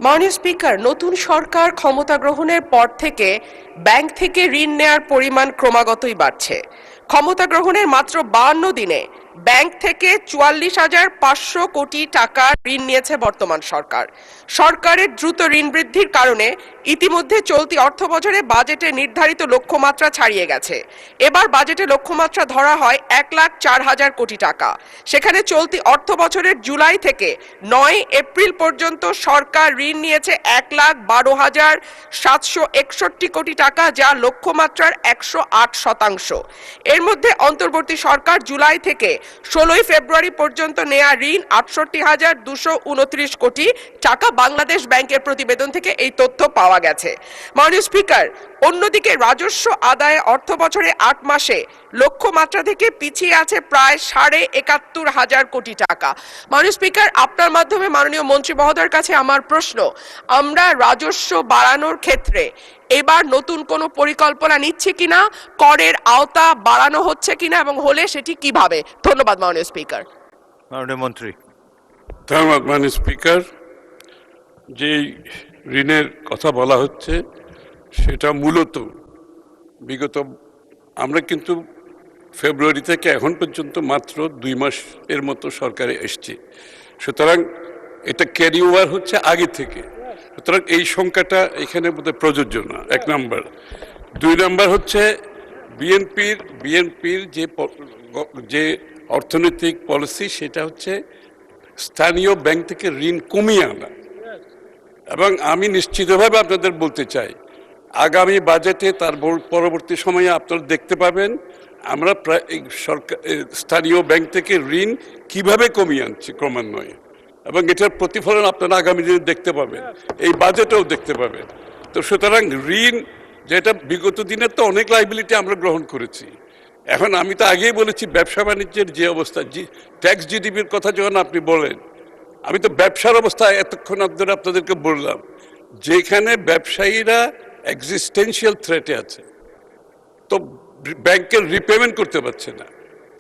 মাননীয় স্পিকার, নতুন সরকার ক্ষমতা গ্রহণের পর থেকে ব্যাংক থেকে ঋণ নেয়ার পরিমাণ ক্রমাগতই বাড়ছে। ক্ষমতা গ্রহণের মাত্র 52 দিনে ব্যাংক থেকে 44,500 কোটি টাকা ঋণ নিয়েছে বর্তমান সরকার। সরকারের দ্রুত ঋণ বৃদ্ধির কারণে ইতিমধ্যে চলতি অর্থবছরে বাজেটে নির্ধারিত লক্ষ্যমাত্রা ছাড়িয়ে গেছে। এবার বাজেটে লক্ষ্যমাত্রা ধরা হয় 1,04,000 কোটি টাকা। সেখানে চলতি অর্থবছরের জুলাই থেকে 9 এপ্রিল পর্যন্ত সরকার ঋণ নিয়েছে 1,12,761 কোটি টাকা, যা লক্ষ্যমাত্রার 108%। এর মধ্যে অন্তর্বর্তী সরকার জুলাই থেকে 16 ফেব্রুয়ারি পর্যন্ত নেয়া ঋণ 68,229 কোটি টাকা। বাংলাদেশ ব্যাংকের প্রতিবেদন থেকে এই তথ্য পাওয়া গেছে। মাননীয় স্পিকার, অন্যদিকে রাজস্ব আদায়ে অর্থবছরে 8 মাসে লক্ষ্যমাত্রা থেকে পিছিয়ে আছে প্রায় 71,500 কোটি টাকা। মাননীয় স্পিকার, আপনার মাধ্যমে মাননীয় মন্ত্রী মহোদয়ের কাছে আমার প্রশ্ন, আমরা রাজস্ব বাড়ানোর ক্ষেত্রে এবার নতুন কোনো পরিকল্পনা নিচ্ছি কিনা, করের আওতা বাড়ানো হচ্ছে কিনা এবং হলে সেটি কিভাবে? ধন্যবাদ মাননীয় স্পিকার। মাননীয় মন্ত্রী। ধন্যবাদ মাননীয় স্পিকার। যে ঋণের কথা বলা হচ্ছে সেটা মূলত বিগত আমরা কিন্তু ফেব্রুয়ারি থেকে এখন পর্যন্ত মাত্র 2 মাস এর মতো সরকারে এসছে, সুতরাং এটা ক্যারি ওভার হচ্ছে আগে থেকে, সুতরাং এই সংখ্যাটা এখানে বোধহয় প্রযোজ্য না, 1 নম্বর। 2 নম্বর হচ্ছে বিএনপির যে অর্থনৈতিক পলিসি সেটা হচ্ছে স্থানীয় ব্যাংক থেকে ঋণ কমিয়ে আনা, এবং আমি নিশ্চিতভাবে আপনাদের বলতে চাই আগামী বাজেটে তার পরবর্তী সময়ে আপনারা দেখতে পাবেন আমরা প্রায় সরকার স্থানীয় ব্যাংক থেকে ঋণ কিভাবে কমিয়ে আনছি ক্রমান্বয়ে, এবং এটার প্রতিফলন আপনারা আগামী দিনে দেখতে পাবেন, এই বাজেটেও দেখতে পাবেন। তো সুতরাং ঋণ যেটা বিগত দিনের তো অনেক লাইবিলিটি আমরা গ্রহণ করেছি, এখন আমি তো আগেই বলেছি ব্যবসা বাণিজ্যের যে অবস্থা, ট্যাক্স জিডিপির কথা যখন আপনি বলেন, আমি তো ব্যবসার অবস্থা এতক্ষণ ধরে আপনাদেরকে বললাম, যেখানে ব্যবসায়ীরা এক্সিস্টেন্সিয়াল থ্রেটে আছে, তো ব্যাংকের রিপেমেন্ট করতে পারছে না,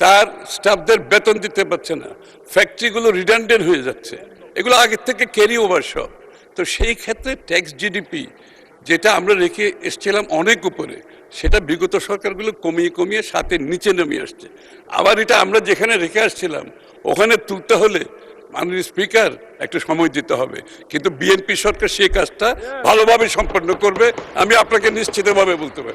তার স্টাফদের বেতন দিতে পারছে না, ফ্যাক্টরিগুলো রিডান্ডেন্ট হয়ে যাচ্ছে, এগুলো আগের থেকে ক্যারি ওভার সব। তো সেই ক্ষেত্রে ট্যাক্স জিডিপি যেটা আমরা রেখে এসেছিলাম অনেক উপরে, সেটা বিগত সরকারগুলো কমিয়ে কমিয়ে সাথে নিচে নেমে আসছে। আবার এটা আমরা যেখানে রেখে আসছিলাম ওখানে তুলতে হলে মাননীয় স্পিকার একটু সময় দিতে হবে, কিন্তু বিএনপি সরকার সেই কাজটা ভালোভাবে সম্পন্ন করবে, আমি আপনাকে নিশ্চিতভাবে বলতে পারি।